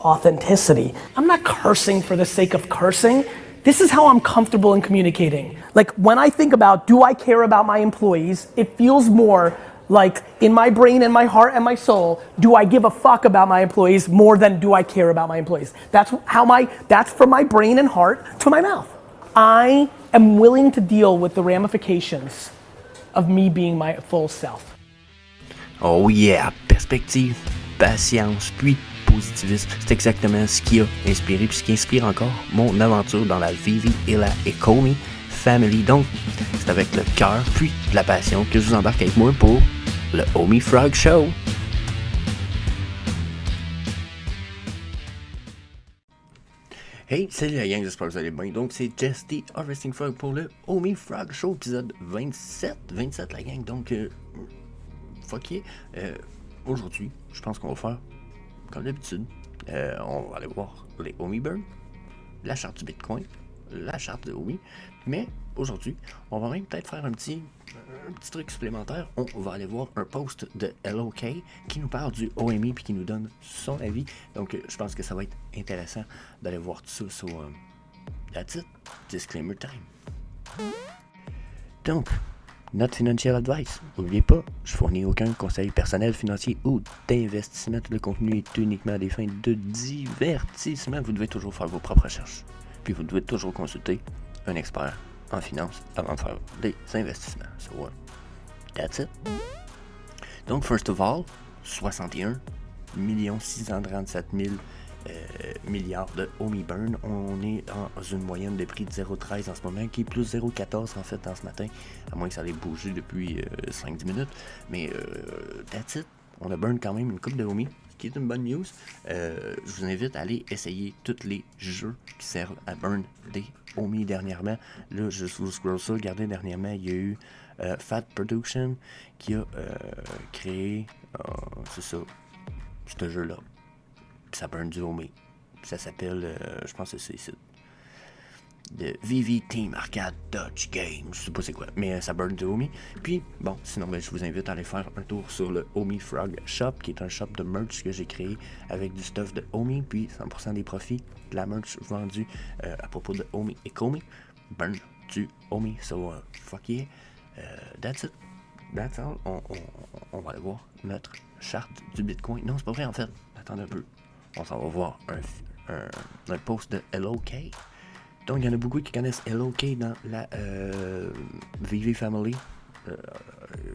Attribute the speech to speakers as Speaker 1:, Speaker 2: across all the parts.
Speaker 1: authenticity. I'm not cursing for the sake of cursing. This is how I'm comfortable in communicating. Like when I think about, do I care about my employees? It feels more like in my brain and my heart and my soul, do I give a fuck about my employees more than do I care about my employees? That's from my brain and heart to my mouth. I am willing to deal with the ramifications of me being my full self.
Speaker 2: Oh yeah, perspective, patience, puis positivisme, c'est exactement ce qui a inspiré puis ce qui inspire encore mon aventure dans la Vivi et la Ecomi Family. Donc, c'est avec le cœur puis la passion que je vous embarque avec moi pour le Homie Frog Show. Hey, salut la gang, j'espère que vous allez bien. Donc, c'est Jess the Harvesting Frog pour le Homie Frog Show, épisode 27 la gang. Donc, fuck yeah. Aujourd'hui, je pense qu'on va faire, comme d'habitude, on va aller voir les Homie Burn, la charte du Bitcoin, la charte de Homie. Mais aujourd'hui, on va même peut-être faire un petit truc supplémentaire. On va aller voir un post de LOK qui nous parle du OMI puis qui nous donne son avis. Donc, je pense que ça va être intéressant d'aller voir tout ça sur that's it. Disclaimer time. Donc, not financial advice. N'oubliez pas, je fournis aucun conseil personnel, financier ou d'investissement. Tout le contenu est uniquement à des fins de divertissement. Vous devez toujours faire vos propres recherches. Puis vous devez toujours consulter un expert en finance avant de faire des investissements. So, that's it. Donc, first of all, 61 637 000 milliards de Homie Burn. On est dans une moyenne de prix de 0,13 en ce moment, qui est plus 0,14 en fait en ce matin, à moins que ça ait bougé depuis 5-10 minutes. Mais that's it. On a burn quand même une coupe de Homie, ce qui est une bonne news. Je vous invite à aller essayer tous les jeux qui servent à burn des Homie dernièrement. Là, je vous scroll ça. Regardez, dernièrement, il y a eu Fat Production qui a créé, c'est ça, ce jeu-là. Puis ça burn du Homie. Ça s'appelle, je pense que c'est ici, de VV Team Arcade Dodge Games, je sais pas c'est quoi, mais ça burn du Homie. Puis bon, sinon je vous invite à aller faire un tour sur le Homie Frog Shop, qui est un shop de merch que j'ai créé avec du stuff de Homie, puis 100% des profits de la merch vendue à propos de Homie et Comi burn du Homie. So fuck yeah, that's it, that's all. On va aller voir notre charte du Bitcoin. Non, c'est pas vrai en fait, attendez un peu, on s'en va voir un post de LOK. Donc, il y en a beaucoup qui connaissent LOK dans la VV Family.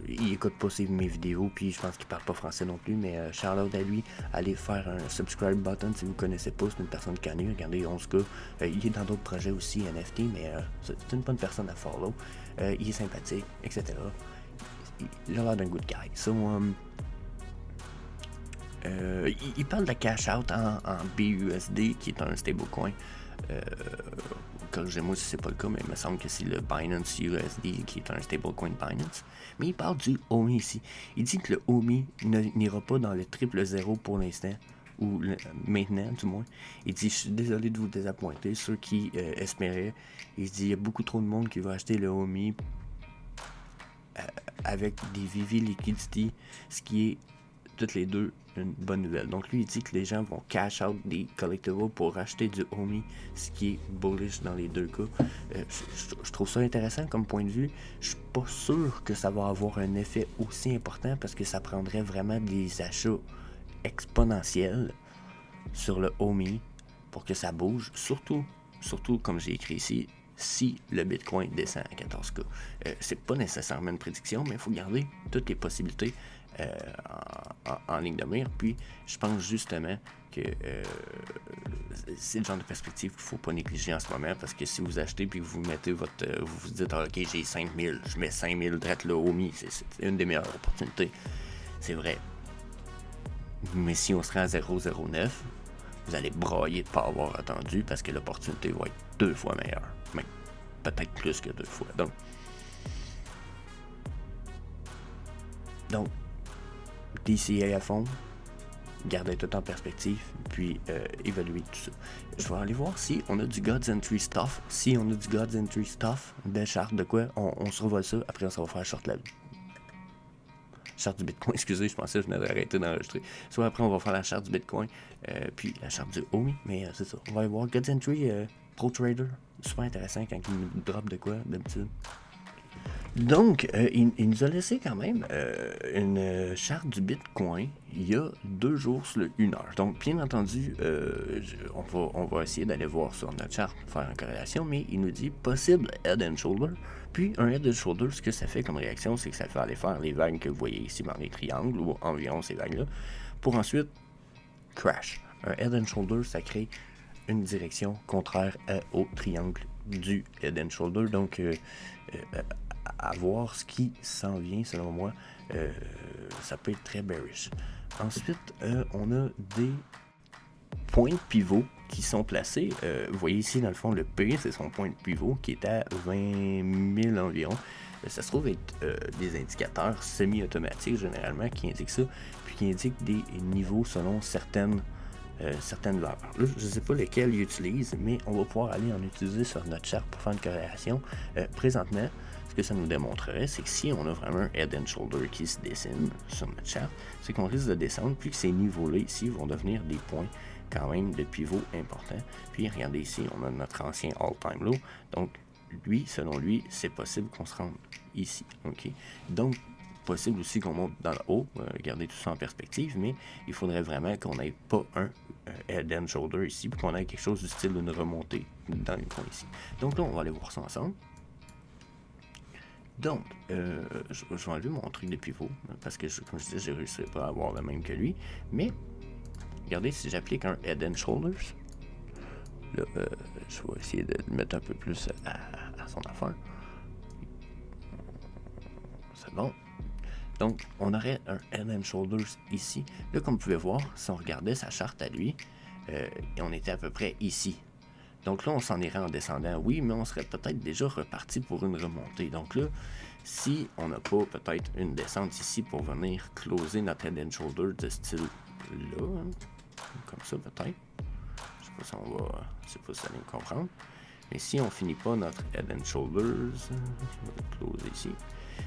Speaker 2: Il écoute pas mes vidéos, puis je pense qu'il parle pas français non plus, mais shout-out à lui. Allez faire un subscribe button si vous connaissez pas, c'est une personne connue. Regardez, 11K. Il est dans d'autres projets aussi, NFT, mais c'est une bonne personne à follow. Il est sympathique, etc. Il a l'air d'un good guy. So, il parle de cash out en BUSD, qui est un stablecoin. Corrigez-moi si c'est pas le cas, mais il me semble que c'est le Binance USD qui est un stablecoin Binance. Mais il parle du Homie ici. Il dit que le Homie n'ira pas dans le triple zéro pour l'instant, ou maintenant du moins. Il dit, je suis désolé de vous désappointer, ceux qui espéraient. Il dit, il y a beaucoup trop de monde qui va acheter le Homie avec des VV Liquidity, ce qui est toutes les deux une bonne nouvelle. Donc lui il dit que les gens vont cash out des collectibles pour acheter du Homie, ce qui est bullish dans les deux cas. Je trouve ça intéressant comme point de vue. Je suis pas sûr que ça va avoir un effet aussi important parce que ça prendrait vraiment des achats exponentiels sur le Homie pour que ça bouge. Surtout comme j'ai écrit ici, si le Bitcoin descend à 14K. C'est pas nécessairement une prédiction, mais il faut garder toutes les possibilités en ligne de mire. Puis je pense justement que c'est le genre de perspective qu'il ne faut pas négliger en ce moment, parce que si vous achetez puis que vous mettez vous vous dites ok, j'ai 5000, je mets 5000 direct là au Homie, c'est une des meilleures opportunités, c'est vrai. Mais si on se rend à 0,09, vous allez brailler de ne pas avoir attendu, parce que l'opportunité va être 2 fois meilleure, même peut-être plus que 2 fois. Donc DCA à fond, gardez tout en perspective, puis évaluer tout ça. Je vais aller voir si on a du Gods Entry Stuff. Si on a du Gods Entry Stuff, une belle charte de quoi, on survole ça, après ça va faire short level. charte du Bitcoin, excusez, je pensais que je venais d'arrêter d'enregistrer. Soit après, on va faire la charte du Bitcoin, puis la charte du OMI, mais c'est ça. On va aller voir God's Entry, Pro Trader, super intéressant quand il nous drop de quoi, d'habitude. Donc, il nous a laissé quand même une charte du Bitcoin il y a 2 jours sur le 1 heure. Donc, bien entendu, on va essayer d'aller voir sur notre charte, faire une corrélation, mais il nous dit possible head and shoulder. Puis, un head and shoulder, ce que ça fait comme réaction, c'est que ça fait aller faire les vagues que vous voyez ici dans les triangles, ou environ ces vagues-là, pour ensuite crash. Un head and shoulder, ça crée une direction contraire au triangle du head and shoulder. Donc, à voir ce qui s'en vient, selon moi, ça peut être très bearish. Ensuite, on a des points de pivot qui sont placés. Vous voyez ici, dans le fond, le P, c'est son point de pivot qui est à 20 000 environ. Ça se trouve être des indicateurs semi-automatiques, généralement, qui indiquent ça, puis qui indiquent des niveaux selon certaines valeurs. Là, je ne sais pas lesquelles ils utilisent, mais on va pouvoir aller en utiliser sur notre charte pour faire une corrélation. Présentement, ce que ça nous démontrerait, c'est que si on a vraiment un head and shoulder qui se dessine sur notre charte, c'est qu'on risque de descendre, puis que ces niveaux-là ici vont devenir des points quand même de pivot importants. Puis regardez ici, on a notre ancien all-time low. Donc, lui, selon lui, c'est possible qu'on se rende ici. OK? Donc, possible aussi qu'on monte dans le haut, garder tout ça en perspective, mais il faudrait vraiment qu'on n'ait pas un head and shoulder ici, puis qu'on ait quelque chose du style d'une remontée dans le coin ici. Donc là, on va aller voir ça ensemble. Donc, je vais enlever mon truc de pivot, parce que, comme je disais, je ne réussirai pas à avoir le même que lui, mais, regardez, si j'applique un head and shoulders, là, je vais essayer de le mettre un peu plus à son affaire. C'est bon. Donc, on aurait un head and shoulders ici. Là, comme vous pouvez voir, si on regardait sa charte à lui, on était à peu près ici. Donc là, on s'en irait en descendant, oui, mais on serait peut-être déjà reparti pour une remontée. Donc là, si on n'a pas peut-être une descente ici pour venir closer notre head and shoulder de style-là, hein, comme ça peut-être. Je sais pas si on va, je sais pas si vous allez me comprendre. Mais si on finit pas notre head and shoulders, je vais closer ici.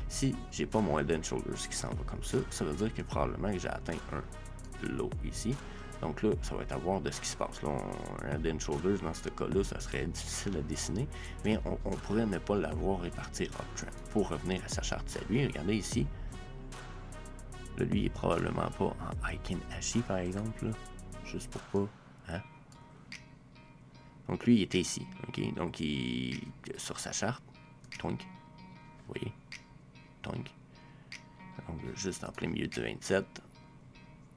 Speaker 2: Si j'ai pas mon head and shoulders qui s'en va comme ça veut dire que probablement que j'ai atteint un low ici. Donc là, ça va être à voir de ce qui se passe. Là, un head and shoulders, dans ce cas-là, ça serait difficile à dessiner, mais on pourrait ne pas l'avoir et partir uptrend. Pour revenir à sa charte à lui, regardez ici. Là, lui, il est probablement pas en Heikin Ashi, par exemple, là, juste pour pas, hein. Donc lui, il était ici, ok. Donc sur sa charte, toink, vous voyez, toink. Donc juste en plein milieu du 27.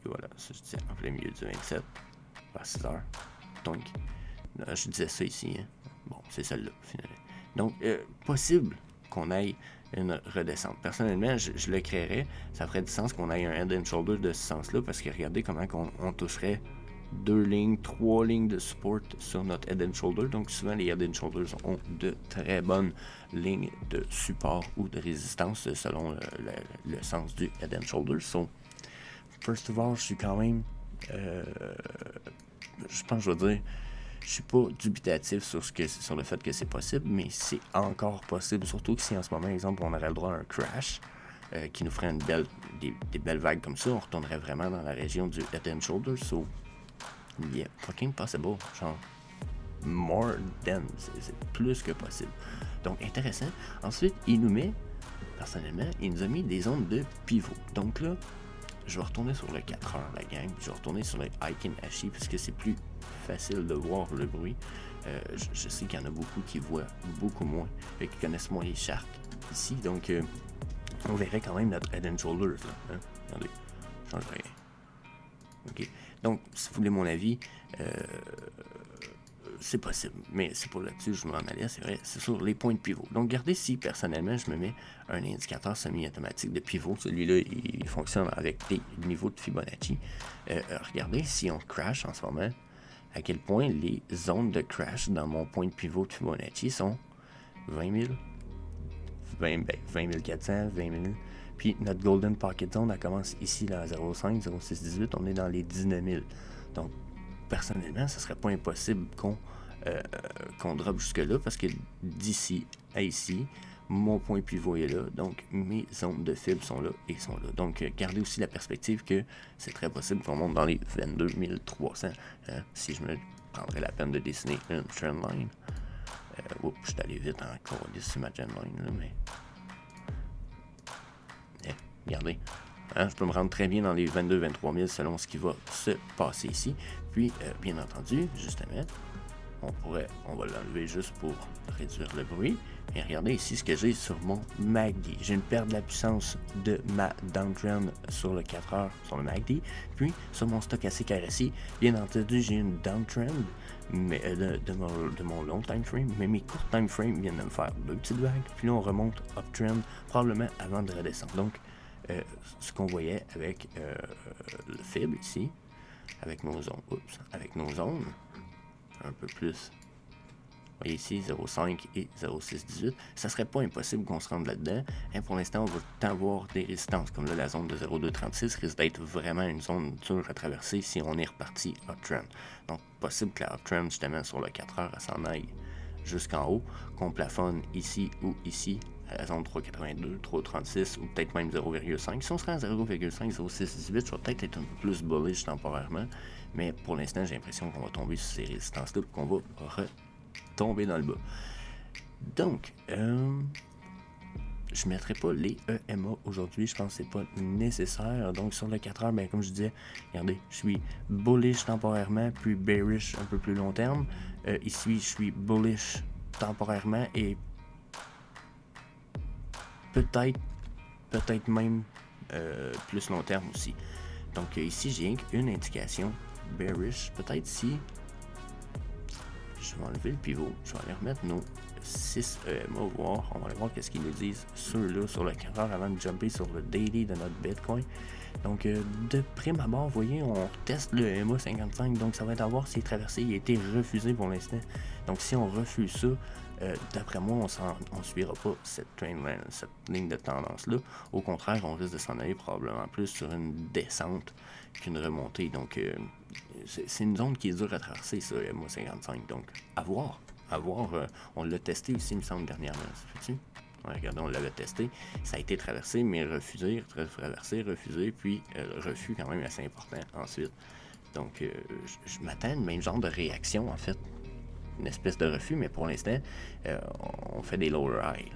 Speaker 2: Et voilà, ça je disais en plein milieu du 27, vers 6 heures. Donc, je disais ça ici. Hein. Bon, c'est celle-là, finalement. Donc, possible qu'on aille une redescente. Personnellement, je le créerais. Ça ferait du sens qu'on aille un head and shoulder de ce sens-là, parce que regardez comment on toucherait 2 lignes, 3 lignes de support sur notre head and shoulder. Donc, souvent, les head and shoulders ont de très bonnes lignes de support ou de résistance selon le sens du head and shoulder. So, first of all, je suis quand même, je pense que je vais dire, je suis pas dubitatif sur le fait que c'est possible, mais c'est encore possible, surtout que si en ce moment, exemple, on aurait le droit à un crash, qui nous ferait des belles vagues comme ça, on retournerait vraiment dans la région du head and shoulders, so, yeah, fucking possible, genre, more than, c'est plus que possible. Donc, intéressant. Ensuite, il nous met, personnellement, il nous a mis des zones de pivot. Donc là, je vais retourner sur le 4 heures, la gang. Je vais retourner sur le Heikin Ashi, puisque c'est plus facile de voir le bruit. Je sais qu'il y en a beaucoup qui voient beaucoup moins, et qui connaissent moins les chartes ici. Donc, on verrait quand même notre head and shoulders. Là, hein? Regardez, je change rien. OK. Donc, si vous voulez mon avis, c'est possible, mais c'est pas là-dessus que je m'en allais, c'est vrai, c'est sur les points de pivot. Donc, regardez si, personnellement, je me mets un indicateur semi-automatique de pivot. Celui-là, il fonctionne avec des niveaux de Fibonacci. Regardez si on crash en ce moment, à quel point les zones de crash dans mon point de pivot de Fibonacci sont 20 000, 20 400, 20 000. Puis, notre Golden Pocket Zone, elle commence ici, là, à 0,5, 0,618, on est dans les 19 000. Donc, personnellement, ce serait pas impossible qu'on drop jusque-là, parce que d'ici à ici, mon point pivot est là, donc mes zones de fibre sont là et sont là. Donc gardez aussi la perspective que c'est très possible qu'on monte dans les 22 300. Si je me prendrais la peine de dessiner une trendline. Oups, je suis allé vite encore sur ma trendline, là, mais... regardez. Je peux me rendre très bien dans les 22-23 000 selon ce qui va se passer ici. Puis, bien entendu, justement, on va l'enlever juste pour réduire le bruit. Et regardez ici ce que j'ai sur mon MACD. J'ai une perte de la puissance de ma downtrend sur le 4 heures sur le MACD. Puis, sur mon stochastique RSI, bien entendu, j'ai une downtrend mais, de mon long time frame. Mais mes courts time frames viennent de me faire 2 petites vagues. Puis là, on remonte uptrend probablement avant de redescendre. Donc, ce qu'on voyait avec le fibre ici, avec nos zones, un peu plus. Vous voyez ici 0,5 et 0,618. Ça serait pas impossible qu'on se rende là-dedans. Pour l'instant, on va avoir des résistances. Comme là, la zone de 0,236 risque d'être vraiment une zone dure à traverser si on est reparti uptrend. Donc, possible que la uptrend, justement, sur le 4 heures, elle s'en aille jusqu'en haut, qu'on plafonne ici ou ici, à la zone 3,82, 3,36 ou peut-être même 0,5. Si on se rend à 0,5, 0,618, ça va peut-être être un peu plus bullish temporairement. Mais pour l'instant, j'ai l'impression qu'on va tomber sur ces résistances-là et qu'on va retomber dans le bas. Donc, je ne mettrai pas les EMA aujourd'hui. Je pense que c'est pas nécessaire. Donc, sur le 4 heures, ben, comme je disais, regardez, je suis bullish temporairement, puis bearish un peu plus long terme. Ici, je suis bullish temporairement et peut-être même plus long terme aussi. Donc ici, j'ai une indication bearish. Peut-être si je vais enlever le pivot, je vais aller remettre nos 6 EMA, on va aller voir qu'est-ce qu'ils nous disent ceux-là sur le 4 heures avant de jumper sur le daily de notre Bitcoin. Donc de prime abord, vous voyez, on teste le EMA 55, donc ça va être à voir s'il est traversé, il a été refusé pour l'instant. Donc si on refuse ça, d'après moi, on ne suivra pas cette ligne de tendance-là. Au contraire, on risque de s'en aller probablement plus sur une descente qu'une remontée. Donc, c'est une zone qui est dure à traverser, ça, EMA 55. Donc, à voir. On l'a testé aussi, il me semble, dernièrement. Ouais, regardez, on l'avait testé. Ça a été traversé, mais refusé, puis refus quand même assez important ensuite. Donc, je m'attends à une même genre de réaction, en fait. Une espèce de refus, mais pour l'instant, on fait des lower high.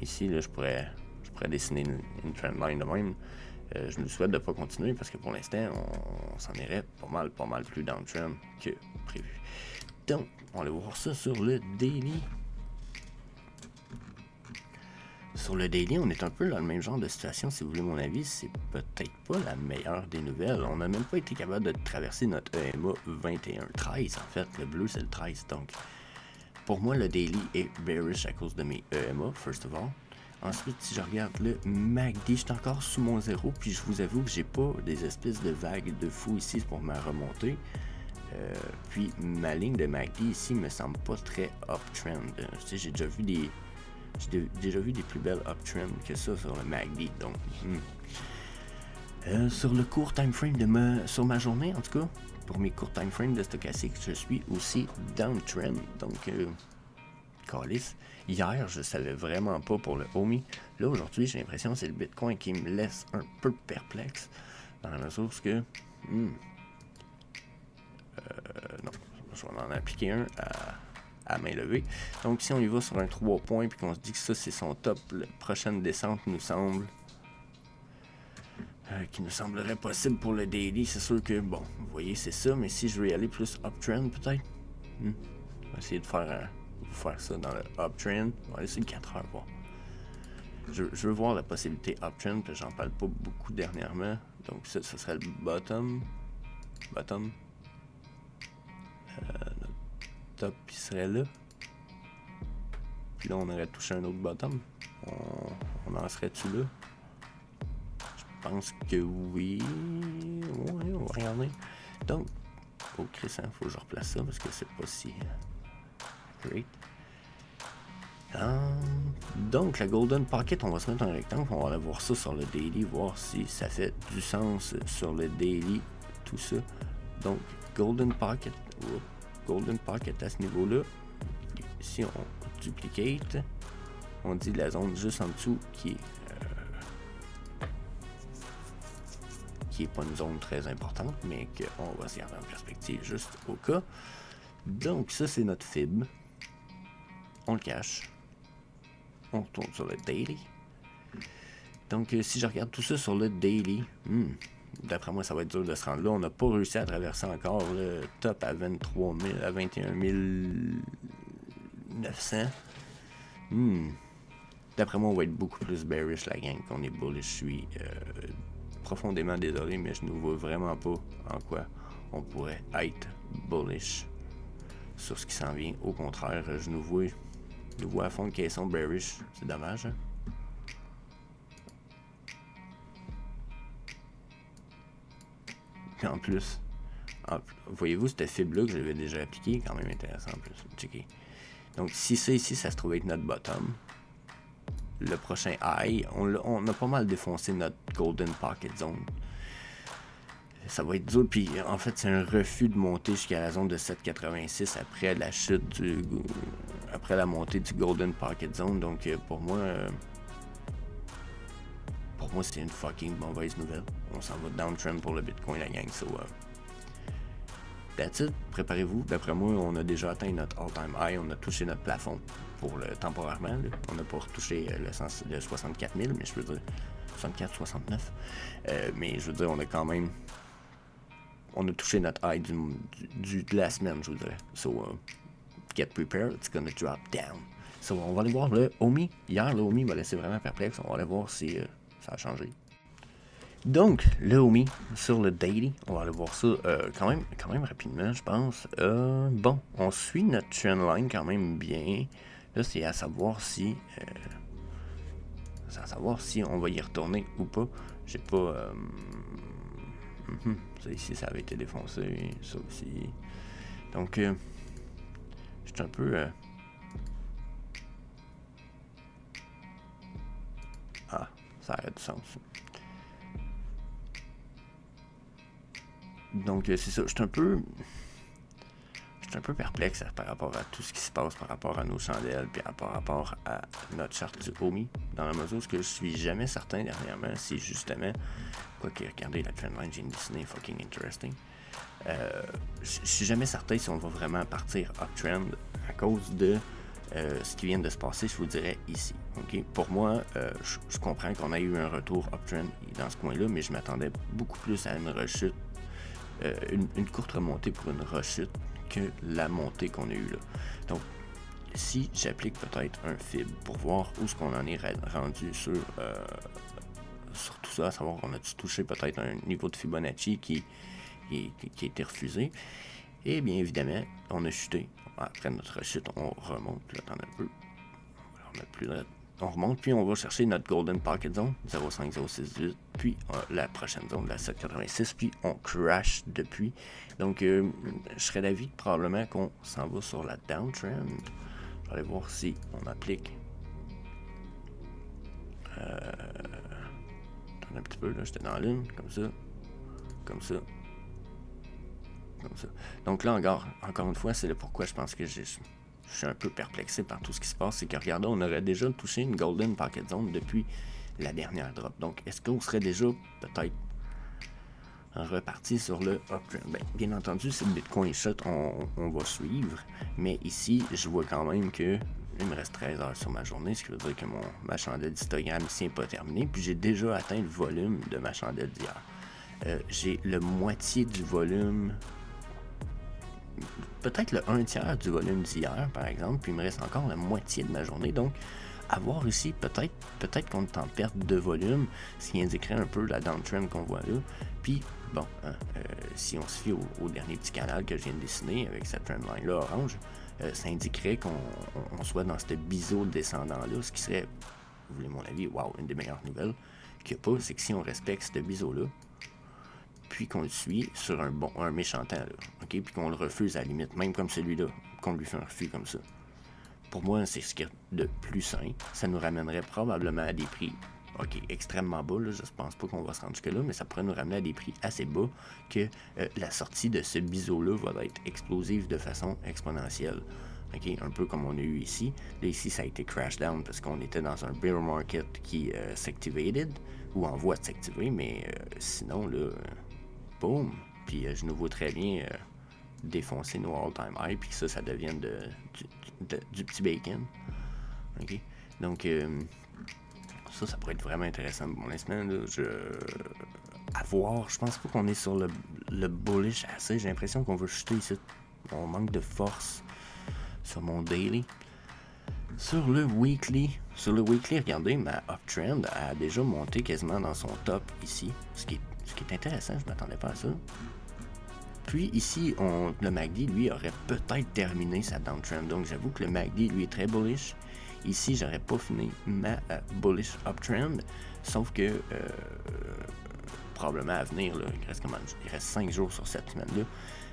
Speaker 2: Ici, là, je pourrais dessiner une trendline de même. Je me souhaite de ne pas continuer parce que pour l'instant, on s'en irait pas mal plus downtrend que prévu. Donc, on va voir ça sur le daily. Sur le daily, on est un peu dans le même genre de situation, si vous voulez mon avis. C'est peut-être pas la meilleure des nouvelles. On n'a même pas été capable de traverser notre EMA 21. 13, en fait. Le bleu, c'est le 13. Donc, pour moi, le daily est bearish à cause de mes EMA, first of all. Ensuite, si je regarde le MACD, je suis encore sous mon 0. Puis, je vous avoue que j'ai pas des espèces de vagues de fou ici pour ma remontée. Puis, ma ligne de MACD ici me semble pas très uptrend. J'ai déjà vu des plus belles uptrends que ça sur le MACD. Donc, sur le court time frame sur ma journée, en tout cas, pour mes courts time frames de stochastique, je suis aussi downtrend. Donc, calice. Hier, je savais vraiment pas pour le OMI. Là, aujourd'hui, j'ai l'impression que c'est le Bitcoin qui me laisse un peu perplexe. Dans la mesure que... non, je vais en appliquer un à main levée. Donc, si on y va sur un 3 points puis qu'on se dit que ça, c'est son top, la prochaine descente nous semble... qui nous semblerait possible pour le daily. C'est sûr que, bon, vous voyez, c'est ça. Mais si je veux y aller plus uptrend, peut-être... On va essayer de faire ça dans le uptrend. On va aller sur le 4 heures, voir. Je veux voir la possibilité uptrend, puis j'en parle pas beaucoup dernièrement. Donc ça serait le bottom. Notre top, il serait là. Puis là, on aurait touché un autre bottom. On en serait-tu là? Je pense que oui. Ouais, on va regarder. Donc, oh Chris, faut que je replace ça parce que c'est pas si great. Donc, la Golden Pocket, on va se mettre un rectangle, on va aller voir ça sur le daily, voir si ça fait du sens sur le daily, tout ça. Donc, Golden Pocket à ce niveau-là. Si on duplicate, on dit la zone juste en dessous qui est pas une zone très importante, mais qu'on va se garder en perspective juste au cas. Donc ça c'est notre fib. On le cache. On retourne sur le daily. Donc si je regarde tout ça sur le daily, d'après moi ça va être dur de se rendre là. On n'a pas réussi à traverser encore le top à 23 000, à 21 900. D'après moi on va être beaucoup plus bearish la gang qu'on est bullish. Je suis profondément désolé, mais je ne vois vraiment pas en quoi on pourrait être bullish sur ce qui s'en vient. Au contraire, je nous vois à fond de caisson bearish. C'est dommage, hein? En plus, voyez-vous, cette fibre-là que j'avais déjà appliquée, quand même intéressant en plus. Checker. Donc, si ça ici, ça se trouve être notre bottom, le prochain high, on a pas mal défoncé notre golden pocket zone. Ça va être dur, puis en fait, c'est un refus de monter jusqu'à la zone de 7,86 après la chute après la montée du golden pocket zone. Donc, pour moi, c'est une fucking mauvaise nouvelle. On s'en va downtrend pour le Bitcoin, la gang. So, that's it. Préparez-vous. D'après moi, on a déjà atteint notre all-time high. On a touché notre plafond temporairement. Là. On n'a pas retouché le 64 000, mais je veux dire 64, 69. Mais je veux dire, on a quand même... On a touché notre high de la semaine, je vous dirais. So, get prepared. It's gonna drop down. So, on va aller voir le OMI. Hier, le OMI m'a laissé vraiment perplexe. On va aller voir si... ça a changé. Donc, le OMI sur le daily, on va aller voir ça quand même rapidement, je pense. Bon, on suit notre trendline quand même bien. Là, c'est à savoir si on va y retourner ou pas. J'ai pas... ça ici, ça avait été défoncé. Ça aussi. Donc, je suis un peu... ça a du sens. Donc c'est ça, je suis un peu perplexe par rapport à tout ce qui se passe, par rapport à nos chandelles, puis par rapport à notre charte du OMI, dans la mesure où je suis jamais certain dernièrement si justement, quoique regardez la trendline, j'ai une dessinée fucking interesting, je suis jamais certain si on va vraiment partir uptrend à cause de ce qui vient de se passer, je vous dirais ici. Okay? Pour moi, je comprends qu'on a eu un retour uptrend dans ce coin-là, mais je m'attendais beaucoup plus à une rechute, une courte remontée pour une rechute que la montée qu'on a eue là. Donc, si j'applique peut-être un fib pour voir où est-ce qu'on en est rendu sur tout ça, à savoir qu'on a touché peut-être un niveau de Fibonacci qui a été refusé, et bien évidemment, on a chuté. Après notre rechute, on remonte. Là, attends un peu. On remonte, puis on va chercher notre Golden Pocket Zone, 05068, puis la prochaine zone, la 786, puis on crash depuis. Donc, je serais d'avis probablement qu'on s'en va sur la downtrend. Je vais aller voir si on applique. Attends un petit peu, là, j'étais dans l'une, comme ça, comme ça. Comme ça. Donc là, encore une fois, c'est le pourquoi je pense que je suis un peu perplexé par tout ce qui se passe. C'est que, regardez, on aurait déjà touché une Golden Pocket Zone depuis la dernière drop. Donc, est-ce qu'on serait déjà peut-être reparti sur le uptrend? Bien entendu, si le Bitcoin shot, on va suivre. Mais ici, je vois quand même que il me reste 13 heures sur ma journée, ce qui veut dire que ma chandelle d'histogramme ici n'est pas terminée. Puis j'ai déjà atteint le volume de ma chandelle d'hier. J'ai le moitié du volume... peut-être le 1/3 du volume d'hier, par exemple, puis il me reste encore la moitié de ma journée. Donc, à voir ici, peut-être qu'on est en perte de volume, ce qui indiquerait un peu la downtrend qu'on voit là. Puis, bon, si on se fie au dernier petit canal que je viens de dessiner avec cette trendline-là orange, ça indiquerait qu'on soit dans ce biseau descendant-là, ce qui serait, vous voulez mon avis, wow, une des meilleures nouvelles qu'il n'y a pas, c'est que si on respecte ce biseau-là, puis qu'on le suit sur un méchant temps, là, okay? Puis qu'on le refuse à la limite, même comme celui-là, qu'on lui fait un refus comme ça. Pour moi, c'est ce qu'il y a de plus sain. Ça nous ramènerait probablement à des prix, extrêmement bas, là, je ne pense pas qu'on va se rendre jusque-là, mais ça pourrait nous ramener à des prix assez bas que la sortie de ce biseau-là va être explosive de façon exponentielle. Okay? Un peu comme on a eu ici. Là, ici, ça a été crash down parce qu'on était dans un bear market qui s'activated, ou en voie de s'activer, mais sinon, là, boom. Puis je nous vois très bien défoncer nos all-time high, puis ça devienne du petit bacon. Okay? Donc, ça pourrait être vraiment intéressant pour l'instant. À voir, je pense pas qu'on est sur le bullish assez. J'ai l'impression qu'on veut chuter ici. On manque de force sur mon daily. Sur le weekly, regardez, ma uptrend a déjà monté quasiment dans son top ici. Ce qui est intéressant, je m'attendais pas à ça. Puis ici, le MACD, lui, aurait peut-être terminé sa downtrend. Donc j'avoue que le MACD, lui, est très bullish. Ici, j'aurais pas fini ma bullish uptrend. Sauf que, probablement à venir, là, il reste 5 jours sur cette semaine-là.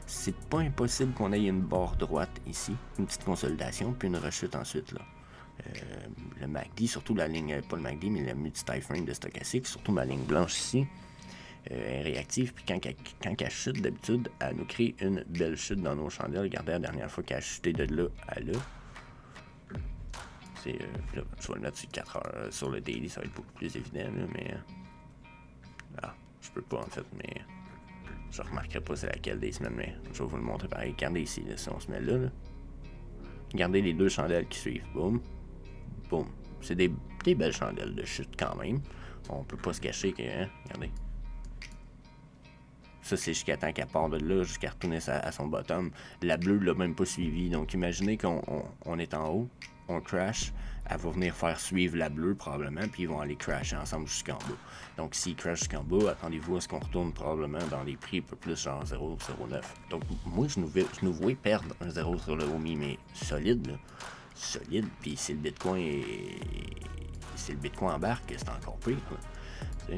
Speaker 2: C'est pas impossible qu'on ait une barre droite ici, une petite consolidation, puis une rechute ensuite, là. Le MACD, surtout la ligne, pas le MACD, mais le multi-time frame de stochastique, surtout ma ligne blanche ici, est réactive, puis quand elle chute, d'habitude, elle nous crée une belle chute dans nos chandelles. Regardez la dernière fois qu'elle a chuté de là à là. Là, je vais le mettre sur 4 heures. Sur le daily, ça va être beaucoup plus évident, là, mais... je peux pas, en fait, mais... Je remarquerai pas c'est laquelle des semaines, mais je vais vous le montrer pareil. Regardez ici, là, si on se met là. Regardez les deux chandelles qui suivent. Boum. Boum. C'est des belles chandelles de chute quand même. On peut pas se cacher que... Hein, regardez. Ça, c'est jusqu'à temps qu'elle part de là, jusqu'à retourner à son bottom. La bleue l'a même pas suivi. Donc, imaginez qu'on est en haut, on crash, elle va venir faire suivre la bleue probablement, puis ils vont aller crasher ensemble jusqu'en bas. Donc, s'ils crashent jusqu'en bas, attendez-vous à ce qu'on retourne probablement dans des prix un peu plus genre 0,09. Donc, moi, je nous vois perdre un 0 sur le OMI, mais solide, là. Solide, puis si le Bitcoin embarque, c'est encore pire, là.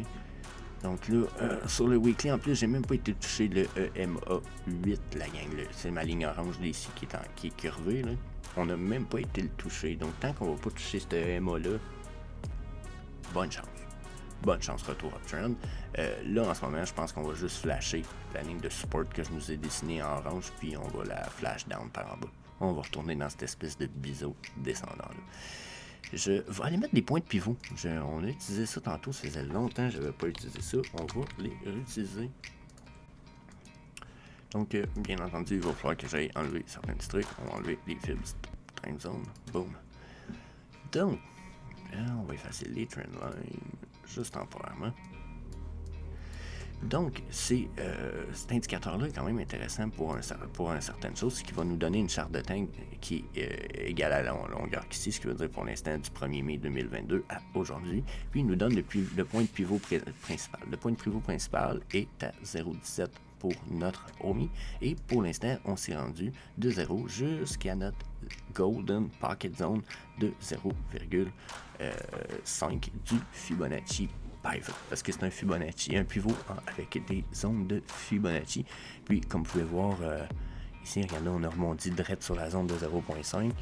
Speaker 2: Donc là, sur le weekly, en plus, j'ai même pas été touché le EMA8, la gang. C'est ma ligne orange ici qui est curvée. Là. On n'a même pas été le toucher. Donc tant qu'on va pas toucher ce EMA-là, bonne chance. Bonne chance, retour uptrend. Là, en ce moment, je pense qu'on va juste flasher la ligne de support que je nous ai dessinée en orange, puis on va la flash down par en bas. On va retourner dans cette espèce de biseau descendant-là. Je vais aller mettre des points de pivot. On a utilisé ça tantôt, ça faisait longtemps que je n'avais pas utilisé ça. On va les réutiliser. Donc, bien entendu, il va falloir que j'aille enlever certains petits trucs. On va enlever les fibs time zone. Boom. Donc, on va effacer les trendlines juste temporairement. Donc, cet indicateur-là est quand même intéressant pour une certaine chose, c'est qu'il va nous donner une charte de temps qui est égale à la longueur qu'ici, ce qui veut dire pour l'instant du 1er mai 2022 à aujourd'hui. Puis, il nous donne le point de pivot principal. Le point de pivot principal est à 0,17 pour notre OMI. Et pour l'instant, on s'est rendu de 0 jusqu'à notre Golden Pocket Zone de 0,5 du Fibonacci. Parce que c'est un Fibonacci, un pivot avec des zones de Fibonacci. Puis, comme vous pouvez voir, ici, regardez, on a rebondi direct sur la zone de 0.5.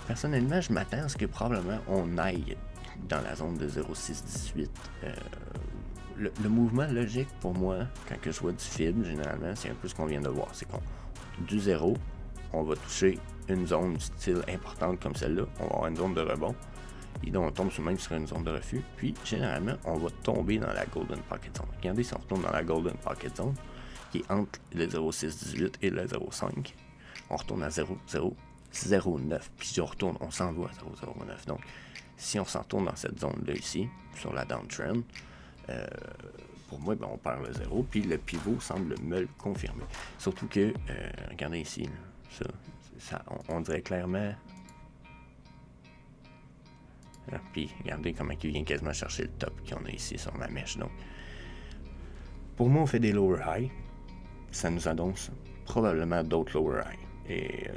Speaker 2: Personnellement, je m'attends à ce que probablement on aille dans la zone de 0.618. Le mouvement logique pour moi, quand que je vois du Fib, généralement, c'est un peu ce qu'on vient de voir. C'est qu'on, du 0, on va toucher une zone style importante comme celle-là. On va avoir une zone de rebond. Et donc, on tombe même sur une zone de refus. Puis, généralement, on va tomber dans la Golden Pocket Zone. Regardez si on retourne dans la Golden Pocket Zone, qui est entre le 0,618 et le 0,5. On retourne à 0,009. Puis, si on retourne, on s'en va à 0,09. Donc, si on s'en retourne dans cette zone-là ici, sur la downtrend, pour moi, on perd le 0. Puis, le pivot semble me le confirmer. Surtout que, regardez ici, là, ça, on dirait clairement... Puis regardez comment il vient quasiment chercher le top qu'on a ici sur ma mèche. Donc, pour moi, on fait des lower high. Ça nous annonce probablement d'autres lower high. Et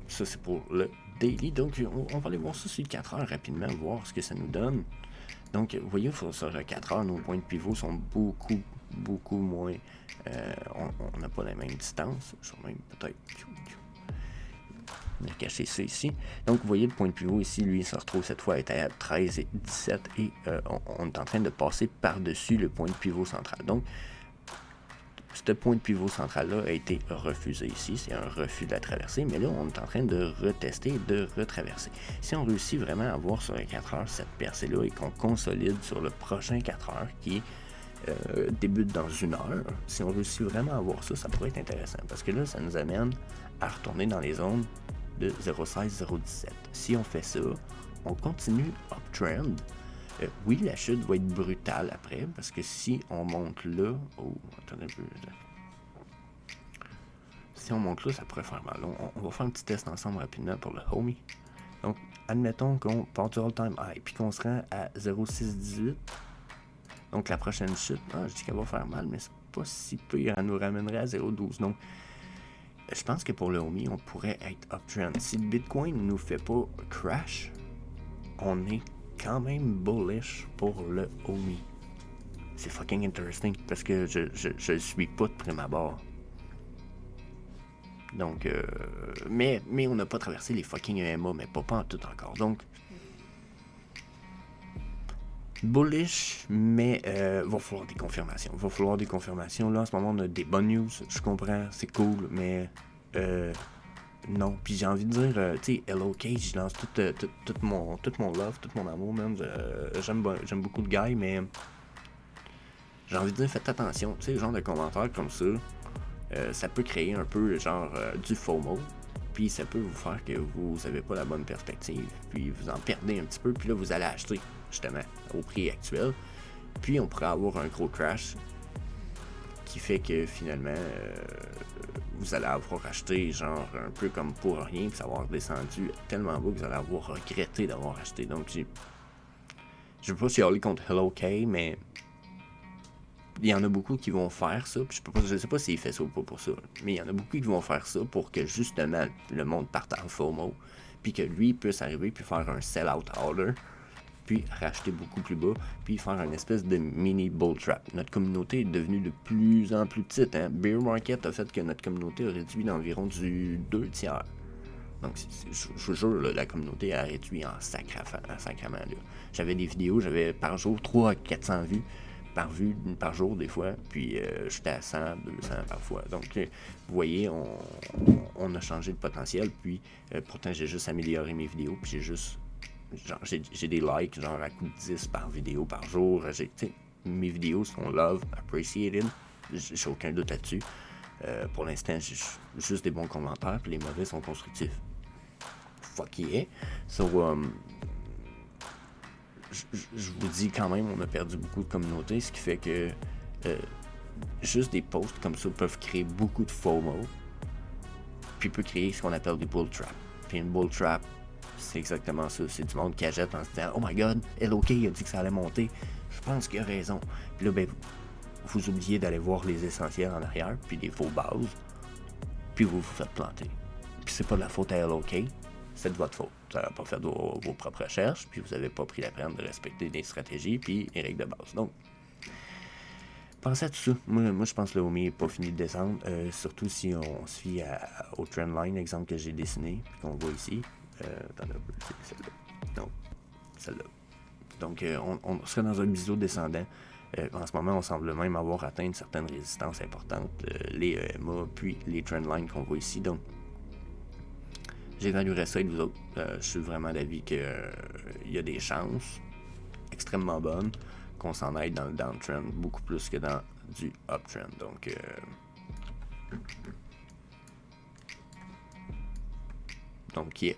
Speaker 2: ça, c'est pour le daily. Donc, on va aller voir ça sur 4 heures rapidement, voir ce que ça nous donne. Donc, vous voyez, sur 4 heures, nos points de pivot sont beaucoup moins... on n'a pas la même distance. Je vais même peut-être... On a caché ça ici. Donc, vous voyez le point de pivot ici, lui, il se retrouve cette fois à être à 13 et 17 et on est en train de passer par-dessus le point de pivot central. Donc, ce point de pivot central-là a été refusé ici. C'est un refus de la traversée, mais là, on est en train de retester, de retraverser. Si on réussit vraiment à voir sur les 4 heures cette percée-là et qu'on consolide sur le prochain 4 heures qui débute dans 1 heure, si on réussit vraiment à voir ça, ça pourrait être intéressant. Parce que là, ça nous amène à retourner dans les zones de 0,16-0,17. Si on fait ça, on continue uptrend. Oui, la chute va être brutale après, parce que si on monte là... Oh, attendez un peu. Si on monte là, ça pourrait faire mal. On va faire un petit test ensemble rapidement pour le homie. Donc, admettons qu'on part du all-time high, puis qu'on se rend à 0,618. Donc, la prochaine chute, je dis qu'elle va faire mal, mais c'est pas si pire. Elle nous ramènerait à 0,12. Donc, je pense que pour le homie, on pourrait être uptrend. Si le Bitcoin ne nous fait pas crash, on est quand même bullish pour le homie. C'est fucking interesting parce que je le suis pas de prime abord. Donc, mais on n'a pas traversé les fucking EMA, mais pas en tout encore. Donc, bullish, mais va falloir des confirmations. Va falloir des confirmations. Là, en ce moment, on a des bonnes news. Je comprends, c'est cool, mais non. Puis j'ai envie de dire, tu sais, Hello Cage, je lance tout mon love, tout mon amour, man. J'aime beaucoup le gars, mais j'ai envie de dire, faites attention. Tu sais, le genre de commentaires comme ça, ça peut créer un peu, genre, du FOMO. Puis ça peut vous faire que vous n'avez pas la bonne perspective. Puis vous en perdez un petit peu. Puis là, vous allez acheter, justement, au prix actuel. Puis on pourrait avoir un gros crash qui fait que finalement, vous allez avoir acheté, genre, un peu comme pour rien. Puis ça va avoir descendu tellement bas que vous allez avoir regretté d'avoir acheté. Donc, je veux pas chialer contre Hello K, mais il y en a beaucoup qui vont faire ça, puis je sais pas s'il fait ça ou pas pour ça, mais il y en a beaucoup qui vont faire ça pour que justement le monde parte en FOMO, puis que lui puisse arriver puis faire un sell-out order, puis racheter beaucoup plus bas, puis faire une espèce de mini bull trap. Notre communauté est devenue de plus en plus petite. Bear Market a fait que notre communauté a réduit d'environ du 2/3. Donc, je vous jure, là, la communauté a réduit en sacrament. J'avais des vidéos, j'avais par jour 300 à 400 vues. Par jour des fois, puis j'étais à 100, 200 parfois. Donc, vous voyez, on a changé de potentiel, puis pourtant j'ai juste amélioré mes vidéos, puis j'ai des likes, genre à coup de 10 par vidéo par jour. Mes vidéos sont love, appreciated, j'ai aucun doute là-dessus. Pour l'instant, j'ai juste des bons commentaires, puis les mauvais sont constructifs. Fuck yeah! So, je vous dis quand même, on a perdu beaucoup de communauté, ce qui fait que juste des posts comme ça peuvent créer beaucoup de FOMO, puis peut créer ce qu'on appelle des bull traps. Puis une bull trap, c'est exactement ça, c'est du monde qui achète en se disant « Oh my god, LOK a dit que ça allait monter, je pense qu'il a raison. » Puis là, ben, vous oubliez d'aller voir les essentiels en arrière, puis des faux bases, puis vous vous faites planter. Puis c'est pas de la faute à LOK, c'est de votre faute. Vous n'avez pas fait vos propres recherches, puis vous n'avez pas pris la peine de respecter des stratégies, puis les règles de base. Donc, pensez à tout ça. Moi je pense que le homie n'est pas fini de descendre, surtout si on se fie au trendline, exemple que j'ai dessiné, puis qu'on voit ici. Attendez un peu, c'est celle-là. Non, celle-là. Donc, on serait dans un biseau descendant. En ce moment, on semble même avoir atteint une certaine résistance importante, les EMA, puis les trendlines qu'on voit ici. Donc, j'évaluerais ça avec vous autres. Je suis vraiment d'avis qu'il y a des chances extrêmement bonnes qu'on s'en aille dans le downtrend beaucoup plus que dans du uptrend. Donc, yeah,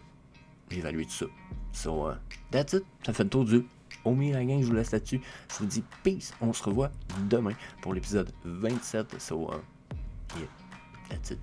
Speaker 2: j'évalue tout ça. So, that's it. Ça fait le tour du homie, la gang. Je vous laisse là-dessus. Je vous dis peace. On se revoit demain pour l'épisode 27. So, yeah, that's it.